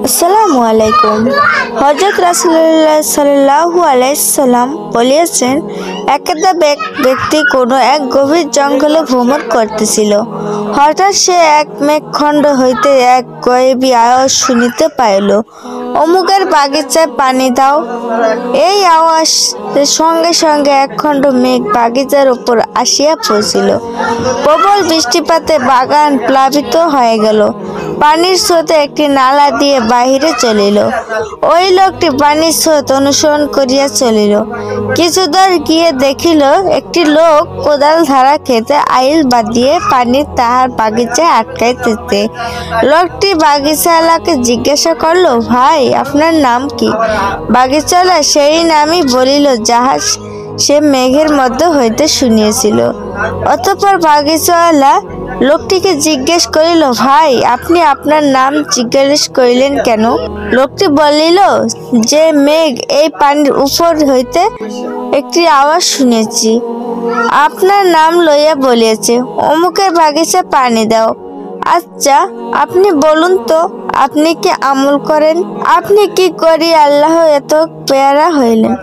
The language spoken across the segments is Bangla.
আসসালামু আলাইকুম। হযরত রাসূলুল্লাহ সাল্লাল্লাহু আলাইহি সাল্লাম বলেছেন, একদা ব্যক্তি কোনো এক গভীর জঙ্গলে ভ্রমণ করতেছিল। হঠাৎ সে এক মেঘখণ্ড হইতে এক গয়বী আওয়াজ শুনিতে পাইল, অমুকের বাগিচায় পানি দাও। এই আওয়াজ সঙ্গে সঙ্গে একখণ্ড মেঘ বাগিচার উপর আসিয়া পৌঁছিল। প্রবল বৃষ্টিপাতে বাগান প্লাবিত হয়ে গেল। পানির স্রোতে একটি নালা দিয়ে বাহিরে চলিল। ওই লোকটি পানির স্রোত অনুসরণ করিয়া চলিল। কিছু দূর গিয়ে দেখিল, একটি লোক কোদাল ধারা খেতে আইল বাঁধিয়ে পানি তাহার বাগিচায় আটকাইতেছে। লোকটি বাগিচাওয়ালাকে জিজ্ঞাসা করল, ভাই, আপনার নাম কি? বাগিচাওয়ালা সেই নামই বলিল যাহা সে মেঘের মধ্যে হইতে শুনিয়েছিল। অতঃপর বাগিচাওয়ালা লোকটিকে জিজ্ঞেস করিল, ভাই, আপনি আপনার নাম জিজ্ঞেস করিলেন কেন? লোকটি বলিল যে, মেঘ এই পানির উপর হইতে একটি আওয়াজ শুনেছি, আপনার নাম লইয়া বলিয়াছে, অমুকের বাগিচায় পানি দাও। আচ্ছা, আপনি বলুন তো, আপনি কি আমল করেন? আপনি কি করি আল্লাহ এত পেয়ারা হইলেন?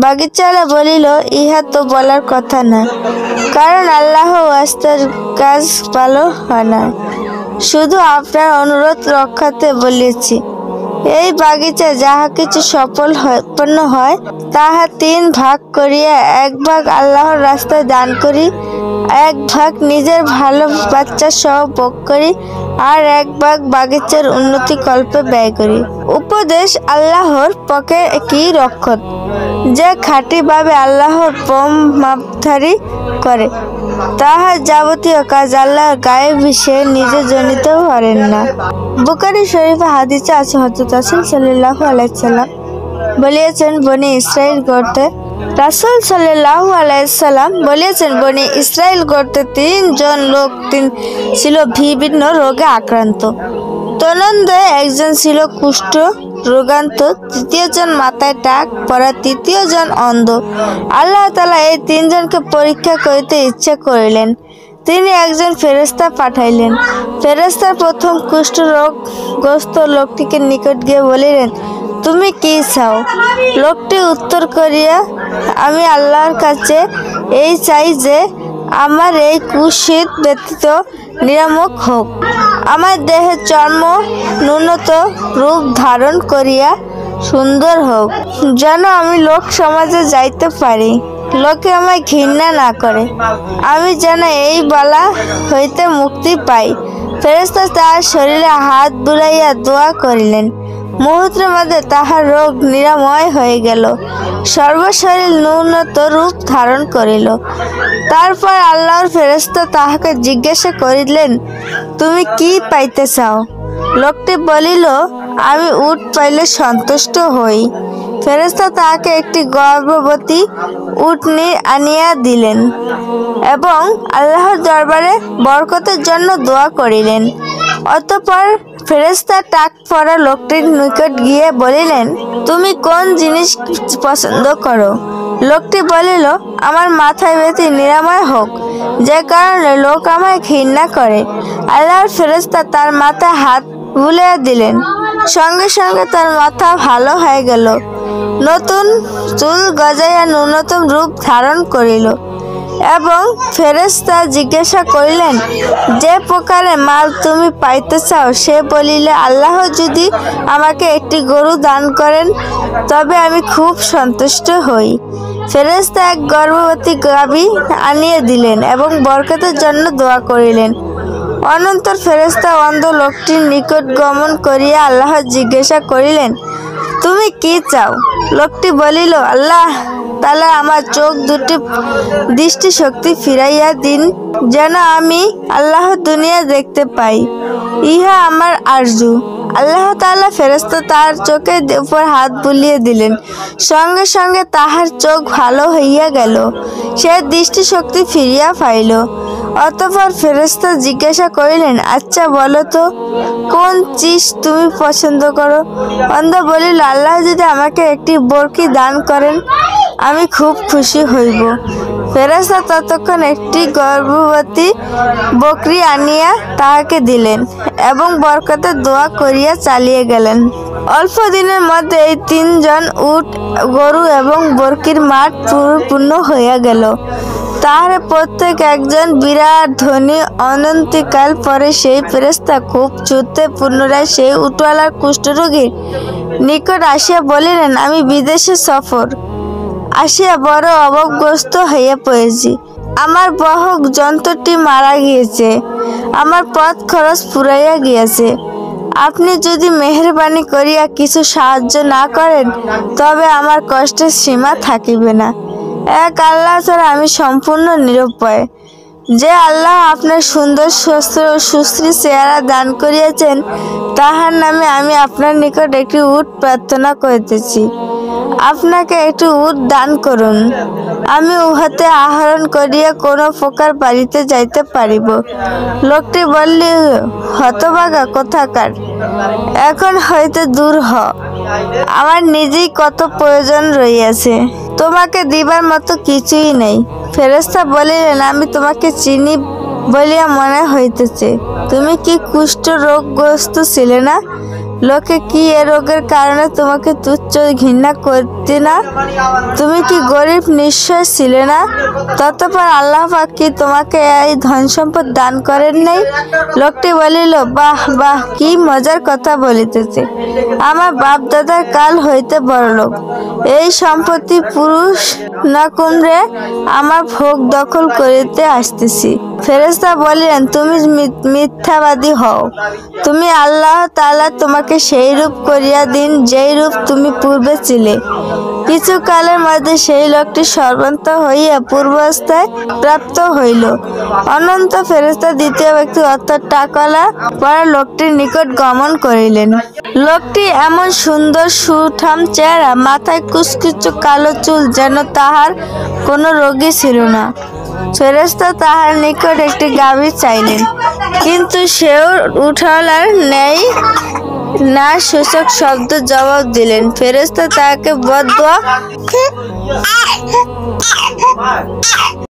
বাগিচাওয়ালা বলিল, ইহা তো বলার কথা না, কারণ আল্লাহ ওয়াস্তার কাজ ভালো হয় না। শুধু আপনার অনুরোধ রক্ষাতে বলিয়াছি। এই বাগিচায় যাহা কিছু সম্পন্ন হয় তাহা 3 ভাগ করিয়া 1 ভাগ আল্লাহর রাস্তায় দান করি, 1 ভাগ নিজের ভালো বাচ্চা সহ ভোগ করি, আর 1 ভাগ বাগিচার উন্নতি কল্পে ব্যয় করি। উপদেশ আল্লাহর পক্ষে কি রক্ষক, যে খাঁটিভাবে আল্লাহর পরম মাপধারী করে, তাহার যাবতীয় কাজ আল্লাহর গায়েব সে নিজে জানিতে পারেন না। বুখারী শরীফে হাদিসে আছে, হযরত রাসূল সাল্লাল্লাহু আলাইহি সাল্লাম বলেছেন, বনি ইসরাইল গোত্রে রাসূল সাল্লাল্লাহু আলাইহি সাল্লাম বলেছেন, বনি ইসরাইল গোত্রে 3 জন লোক ছিল বিভিন্ন রোগে আক্রান্ত। তন্মধ্যে একজন ছিল কুষ্ঠ রোগান্ত, 3য় জন মাথায় টাক পরা, 3য় জন অন্ধ। আল্লাহ তাআলা এই 3 জনকে পরীক্ষা করিতে ইচ্ছা করিলেন। তিনি একজন ফেরেশতা পাঠাইলেন। ফেরেশতা প্রথম কুষ্ঠ রোগগ্রস্ত লোকটিকে নিকট গিয়ে বলিলেন, তুমি কি চাও? লোকটি উত্তর করিয়া, আমি আল্লাহর কাছে এই চাই যে আমার এই কুশীত ব্যতীত নিরাময় হোক, আমার দেহের চর্ম ন্যূনতম রূপ ধারণ করিয়া সুন্দর হোক, যেন আমি লোক সমাজে যাইতে পারি, লোকে আমায় ঘৃণা না করে, আমি যেন এই বালা হইতে মুক্তি পাই। ফেরেশতা তাহার শরীরে হাত বুলাইয়া দোয়া করিলেন। মুহূর্তের মধ্যে তাহার রোগ নিরাময় হয়ে গেল, সর্বশরীর ন্যূনতম রূপ ধারণ করিল। তারপর আল্লাহর ফেরেশতা তাহাকে জিজ্ঞাসা করিলেন, তুমি কি পাইতে চাও? লোকটি বলিল, আমি উট পাইলে সন্তুষ্ট হই। ফেরেশতা তাহাকে একটি গর্ভবতী উটনী আনিয়া দিলেন এবং আল্লাহর দরবারে বরকতের জন্য দোয়া করিলেন। অতঃপর ফেরেশতা টাক পরা লোকটির নিকট গিয়ে বলিলেন, তুমি কোন জিনিস পছন্দ করো? লোকটি বলিল, আমার মাথায় ব্যথা নিরাময় হোক, যে কারণে লোক আমায় ঘৃণা করে। আল্লাহর ফেরেশতা তার মাথায় হাত বুলাইয়া দিলেন, সঙ্গে সঙ্গে তার মাথা ভালো হয়ে গেল, নতুন চুল গজাইয়া ন্যূনতম রূপ ধারণ করিল। এবং ফেরেশতা জিজ্ঞাসা করিলেন, যে প্রকারে মাল তুমি পাইতে চাও? সে বলিলে, আল্লাহ যদি আমাকে একটি গরু দান করেন তবে আমি খুব সন্তুষ্ট হই। ফেরেশতা এক গর্ভবতী গাভী আনিয়ে দিলেন এবং বরকতের জন্য দোয়া করিলেন। অনন্তর ফেরেশতা অন্ধ লোকটির নিকট গমন করিয়া আল্লাহ জিজ্ঞাসা করিলেন, তুমি কি চাও? লোকটি বলিল, আল্লাহ তাআলা আমার চোখ দুটি দৃষ্টিশক্তি ফিরাইয়া দিন, যেন আমি আল্লাহর দুনিয়া দেখতে পাই, ইহা আমার আরজু। আল্লাহ তাআলা ফেরেশতা তাহার চোখের উপর হাত বুলিয়ে দিলেন, সঙ্গে সঙ্গে তাহার চোখ ভালো হইয়া গেল, সে দৃষ্টিশক্তি ফিরিয়া পাইল। অতঃপর ফেরেশতা জিজ্ঞাসা করিলেন, আচ্ছা বলো তো, কোন চিজ তুমি পছন্দ করো? অন্ধ বলিল, আল্লাহ যদি আমাকে একটি বরকি দান করেন আমি খুব খুশি হইব। ফেরেশতা ততক্ষণ একটি গর্ভবতী বকরি আনিয়া তাহাকে দিলেন এবং বরকতের দোয়া করিয়া চালিয়ে গেলেন। অল্প দিনের মধ্যে এই 3 জন উট, গরু এবং বকরির মাঠ পূর্ণ হইয়া গেল। তাহারে প্রত্যেক একজন বিরাট ধনী। অনন্তকাল পরে সেই ফেরেশতা খুব যুদ্ধে পুনরায় সেই উটওয়ালার কুষ্ঠরোগীর নিকট আসিয়া বলিলেন, আমি বিদেশে সফর আসিয়া বড় অভাবগ্রস্ত হইয়া পড়েছি। আমার বাহক যন্ত্রটি মারা গিয়েছে, আমার পথ খরচ ফুরাইয়া গিয়াছে। আপনি যদি মেহেরবানি করিয়া কিছু সাহায্য না করেন তবে আমার কষ্টের সীমা থাকিবে না। এক আল্লাহ ছাড়া আমি সম্পূর্ণ নিরুপায়। যে আল্লাহ আপনার সুন্দর সুশ্রী চেহারা দান করিয়াছেন তাহার নামে আমি আপনার নিকট একটি উট প্রার্থনা করিতেছি। আপনাকে একটি উট দান করুন, আমি উহাতে আহরণ করিয়া কোনো প্রকার বাড়িতে যাইতে পারিব। লোকটি বলল, হতভাগা কোথাকার, এখন হইতে দূর হ, আমার নিজেই কত প্রয়োজন রইয়াছে, তোমাকে দিবার মতো কিছুই নেই। ফেরেশতা বলিলেন, আমি তোমাকে চিনি বলিয়া মনে হইতেছে। তুমি কি কুষ্ঠ রোগগ্রস্ত ছিলে না? লোকে কি এ রোগের কারণে তোমাকে তুচ্ছ ঘৃণা করতে না? তুমি কি গরিব নিঃস্ব ছিলে না? ততপর আল্লাহ পাক কি তোমাকে এই ধন সম্পদ দান করেন নাই? লোকটি বলিল, বাহ বাহ, কি মজার কথা বলিতেছে। আমার বাপ দাদার কাল হইতে বড়লোক, এই সম্পত্তি পুরুষ না কুমড়ে আমার ভোগ দখল করিতে আসতেছি। ফেরেশতা বলিলেন, তুমি মিথ্যাবাদী হও। তুমি আল্লাহ তাআলা তোমাকে সেই রূপ করিয়া দিন যেই রূপ তুমি পূর্বে ছিলে। কিছু কালের মধ্যে সেই লোকটি সর্বান্ত হইয়া পূর্বাবস্থায় প্রাপ্ত হইল। অনন্ত ফেরেশতা দ্বিতীয় ব্যক্তি অর্থাৎ টাকাওয়ালা পরে লোকটির নিকট গমন করিলেন। লোকটি এমন সুন্দর সুঠাম চেহারা, মাথায় কুচকুচে কালো চুল, যেন তাহার কোনো রোগী ছিল না। ফেরেশতা তাহার নিকট একটি গাভী চাইলেন, কিন্তু সেও উটওয়ালার ন্যায় না সূচক শব্দ জবাব দিলেন। ফেরেশতা তাহাকে বদদোয়া